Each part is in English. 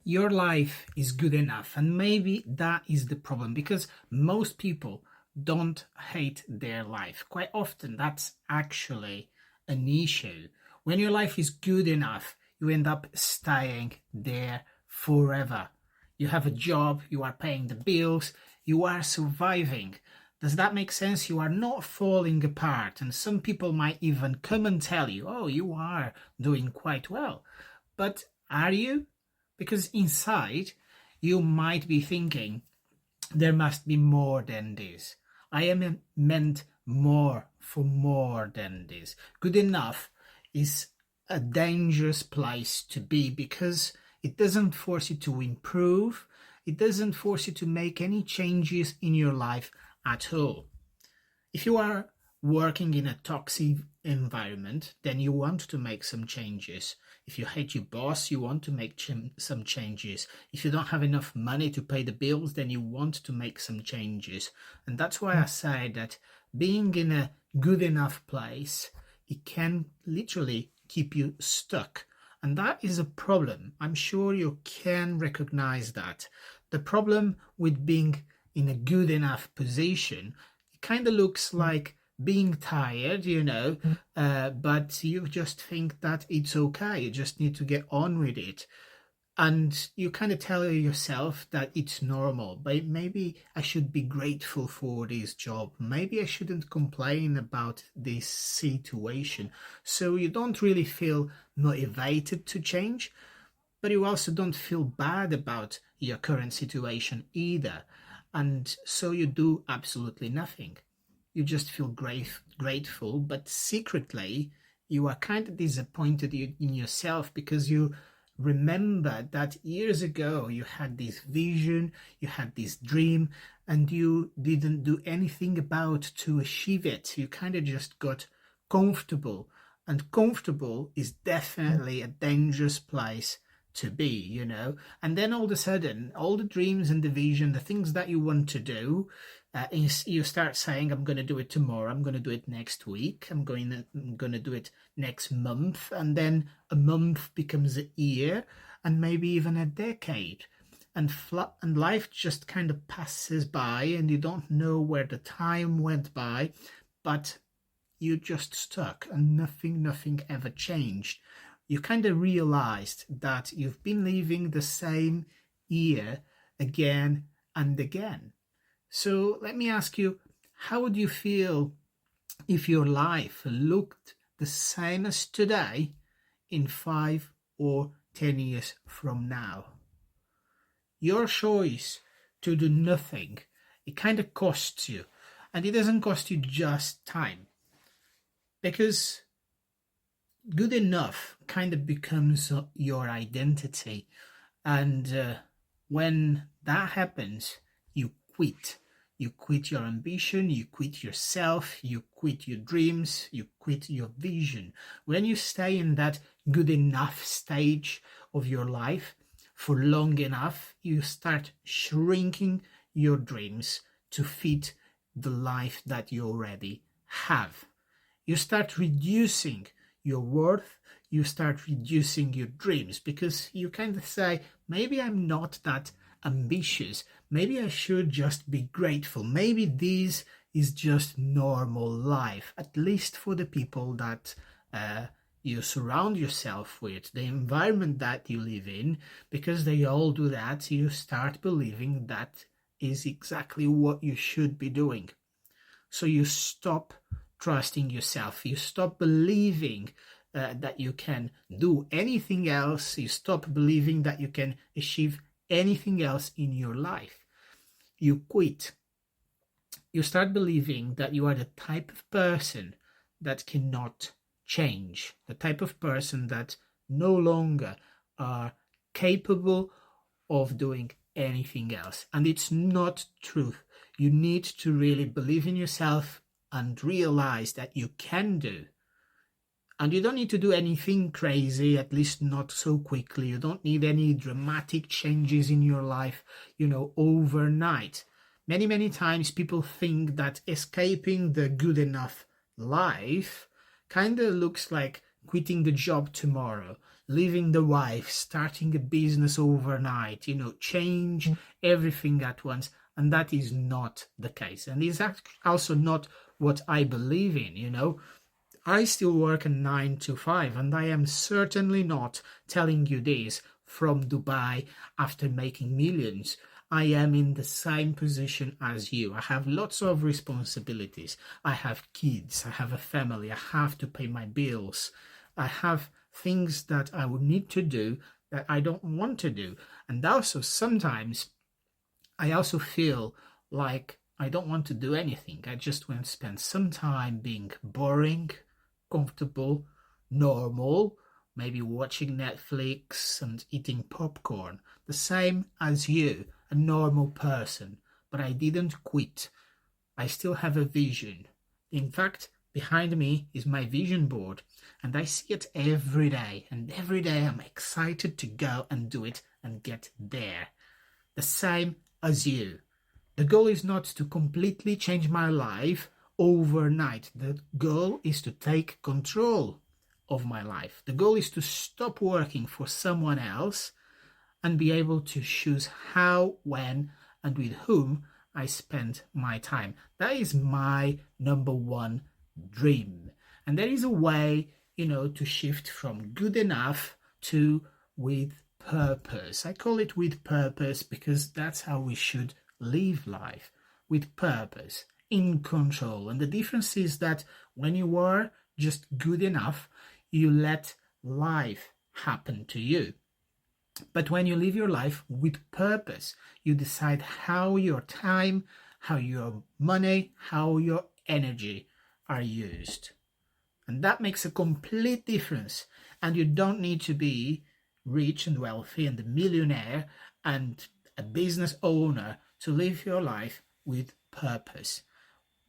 Your life is good enough, and maybe that is the problem because most people don't hate their life. Quite often, that's actually an issue. When your life is good enough, you end up staying there forever. You have a job, you are paying the bills, you are surviving. Does that make sense? You are not falling apart, and some people might even come and tell you, oh, you are doing quite well. But are you? Because inside, you might be thinking, there must be more than this. I am meant more for more than this. Good enough is a dangerous place to be because it doesn't force you to improve, it doesn't force you to make any changes in your life at all. If you are working in a toxic environment, then you want to make some changes. If you hate your boss, you want to make some changes. If you don't have enough money to pay the bills, then you want to make some changes. And that's why I say that being in a good enough place, it can literally keep you stuck. And that is a problem. I'm sure you can recognize that. The problem with being in a good enough position, it kind of looks like being tired, but you just think that it's okay. You just need to get on with it. And you kind of tell yourself that it's normal, but maybe I should be grateful for this job. Maybe I shouldn't complain about this situation. So you don't really feel motivated to change, but you also don't feel bad about your current situation either. And so you do absolutely nothing. You just feel grateful, but secretly you are kind of disappointed in yourself because you remember that years ago you had this vision, you had this dream, and you didn't do anything about to achieve it. You kind of just got comfortable, and comfortable is definitely a dangerous place to be, and then all of a sudden all the dreams and the vision, the things that you want to do, you start saying, I'm going to do it tomorrow, I'm going to do it next week, I'm going to do it next month, and then a month becomes a year and maybe even a decade, and life just kind of passes by and you don't know where the time went by, but you're just stuck and nothing ever changed. You kind of realized that you've been living the same year again and again. So let me ask you, how would you feel if your life looked the same as today in 5 or 10 years from now? Your choice to do nothing, it kind of costs you. And it doesn't cost you just time. Because good enough kind of becomes your identity. And when that happens, you quit. You quit your ambition, you quit yourself, you quit your dreams, you quit your vision. When you stay in that good enough stage of your life for long enough, you start shrinking your dreams to fit the life that you already have. You start reducing your worth, you start reducing your dreams because you kind of say, maybe I'm not that ambitious, maybe I should just be grateful, maybe this is just normal life, at least for the people that you surround yourself with, the environment that you live in, because they all do that. You start believing that is exactly what you should be doing. So you stop trusting yourself, you stop believing that you can do anything else, you stop believing that you can achieve anything else in your life. You quit. You start believing that you are the type of person that cannot change, the type of person that no longer are capable of doing anything else. And it's not true. You need to really believe in yourself and realize that you can do. And you don't need to do anything crazy, at least not so quickly. You don't need any dramatic changes in your life, overnight. Many times people think that escaping the good enough life kind of looks like quitting the job tomorrow, leaving the wife, starting a business overnight, change everything at once. And that is not the case. And it's also not what I believe in. I still work a 9 to 5, and I am certainly not telling you this from Dubai after making millions. I am in the same position as you. I have lots of responsibilities. I have kids. I have a family. I have to pay my bills. I have things that I would need to do that I don't want to do. And also sometimes I also feel like I don't want to do anything. I just want to spend some time being boring, comfortable, normal, maybe watching Netflix and eating popcorn, the same as you, a normal person. But I didn't quit. I still have a vision. In fact, behind me is my vision board, and I see it every day. And every day I'm excited to go and do it and get there. The same as you. The goal is not to completely change my life overnight. The goal is to take control of my life. The goal is to stop working for someone else and be able to choose how, when, and with whom I spend my time. That is my number one dream. And there is a way, to shift from good enough to with purpose. I call it with purpose because that's how we should live life, with purpose, in control. And the difference is that when you are just good enough, you let life happen to you. But when you live your life with purpose, you decide how your time, how your money, how your energy are used. And that makes a complete difference. And you don't need to be rich and wealthy and a millionaire and a business owner to live your life with purpose.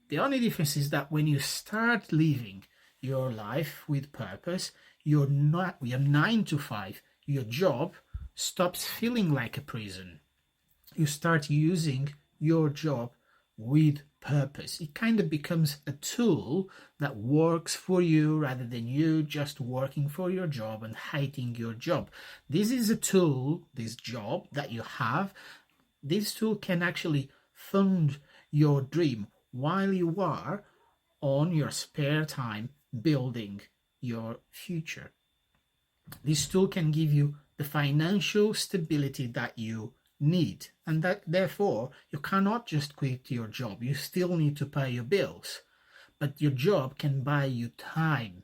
The only difference is that when you start living your life with purpose, your 9 to 5, your job stops feeling like a prison. You start using your job with purpose. It kind of becomes a tool that works for you rather than you just working for your job and hating your job. This is a tool, this job that you have, this tool can actually fund your dream while you are on your spare time building your future. This tool can give you the financial stability that you need, and that therefore you cannot just quit your job. You still need to pay your bills, but your job can buy you time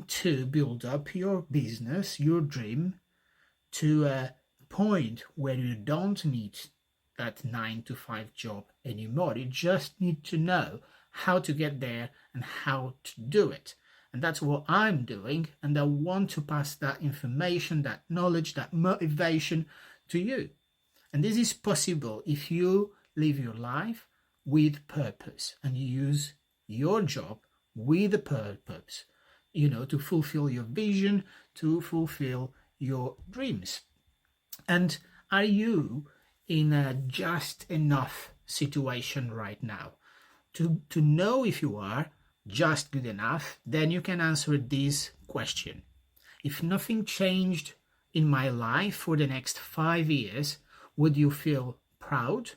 to build up your business, your dream, to a point where you don't need that 9 to 5 job anymore. You just need to know how to get there and how to do it. And that's what I'm doing, and I want to pass that information, that knowledge, that motivation to you. And this is possible if you live your life with purpose and you use your job with a purpose, to fulfill your vision, to fulfill your dreams. And are you in a just enough situation right now? To know if you are just good enough, then you can answer this question. If nothing changed in my life for the next 5 years, would you feel proud?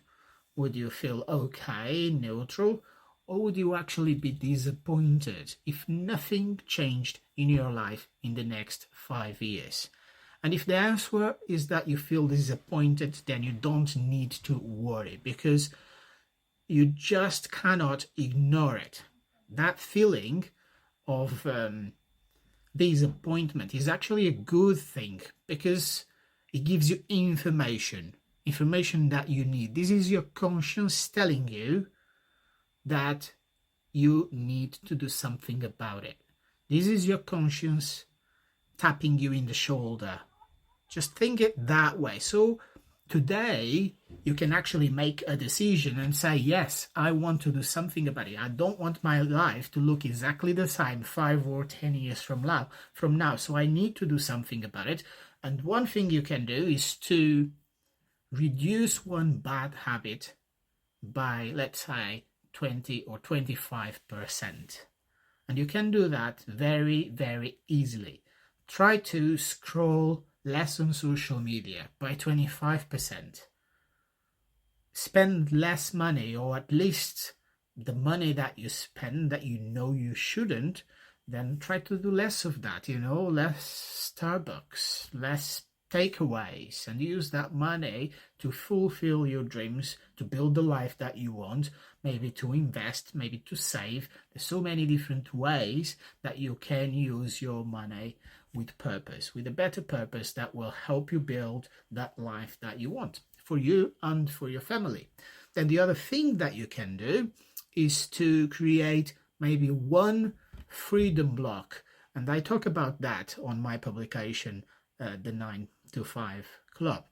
Would you feel okay, neutral? Or would you actually be disappointed if nothing changed in your life in the next 5 years? And if the answer is that you feel disappointed, then you don't need to worry, because you just cannot ignore it. That feeling of disappointment is actually a good thing, because it gives you information that you need. This is your conscience telling you that you need to do something about it. This is your conscience tapping you in the shoulder. Just think it that way. So today you can actually make a decision and say, yes, I want to do something about it. I don't want my life to look exactly the same 5 or 10 years from now. So I need to do something about it. And one thing you can do is to reduce one bad habit by, let's say, 20 or 25%. And you can do that very, very easily. Try to scroll less on social media by 25%. Spend less money, or at least the money that you spend that you know you shouldn't, then try to do less of that, less Starbucks, less takeaways, and use that money to fulfill your dreams, to build the life that you want, maybe to invest, maybe to save. There's so many different ways that you can use your money with purpose, with a better purpose that will help you build that life that you want for you and for your family. Then the other thing that you can do is to create maybe one freedom block. And I talk about that on my publication, The 9 to 5 Club.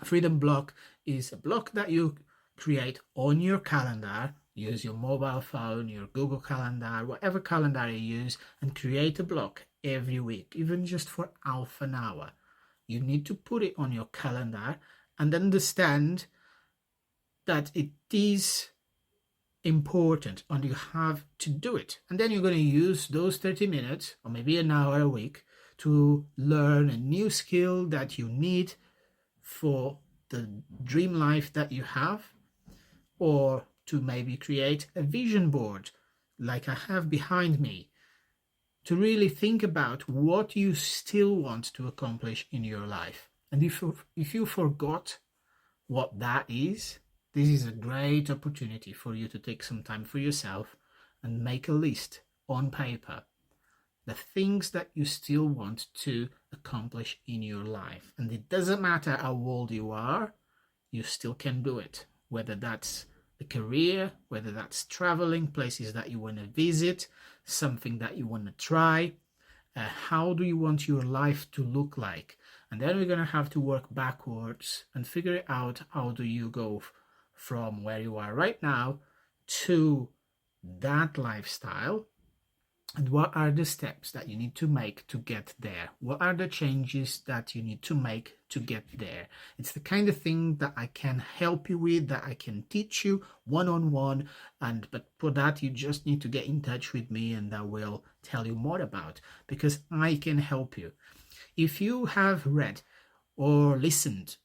Freedom block is a block that you create on your calendar. Use your mobile phone, your Google Calendar, whatever calendar you use, and create a block every week, even just for half an hour. You need to put it on your calendar and understand that it is important and you have to do it. And then you're going to use those 30 minutes or maybe an hour a week to learn a new skill that you need for the dream life that you have, or to maybe create a vision board like I have behind me, to really think about what you still want to accomplish in your life. And if you forgot what that is, this is a great opportunity for you to take some time for yourself and make a list on paper, the things that you still want to accomplish in your life. And it doesn't matter how old you are, you still can do it. Whether that's a career, whether that's traveling, places that you want to visit, something that you want to try. How do you want your life to look like? And then we're going to have to work backwards and figure out how do you go from where you are right now to that lifestyle, and what are the steps that you need to make to get there? What are the changes that you need to make to get there? It's the kind of thing that I can help you with, that I can teach you one-on-one, but for that you just need to get in touch with me and I will tell you more about, because I can help you. If you have read or listened,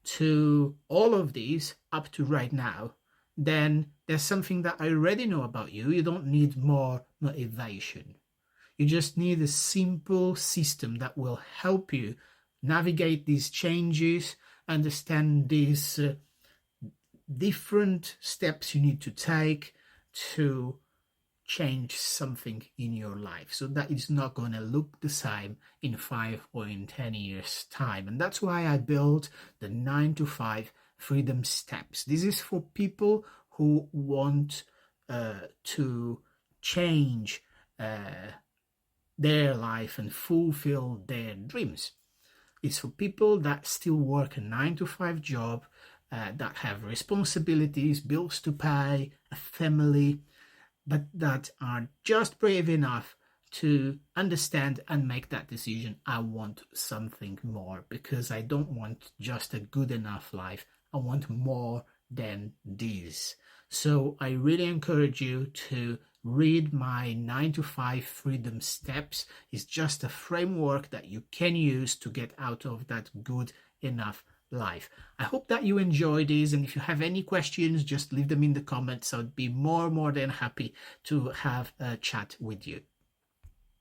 to all of these up to right now, then there's something that I already know about you. You don't need more motivation. You just need a simple system that will help you navigate these changes, understand these different steps you need to take to change something in your life, so that it's not going to look the same in 5 or in 10 years time. And that's why I built the 9 to 5 freedom steps. This is for people who want to change their life and fulfill their dreams. It's for people that still work a 9 to 5 job, that have responsibilities, bills to pay, a family, but that are just brave enough to understand and make that decision. I want something more, because I don't want just a good enough life. I want more than this. So I really encourage you to read my 9 to 5 freedom steps. It's just a framework that you can use to get out of that good enough life. I hope that you enjoyed this, and if you have any questions, just leave them in the comments. I'd be more than happy to have a chat with you.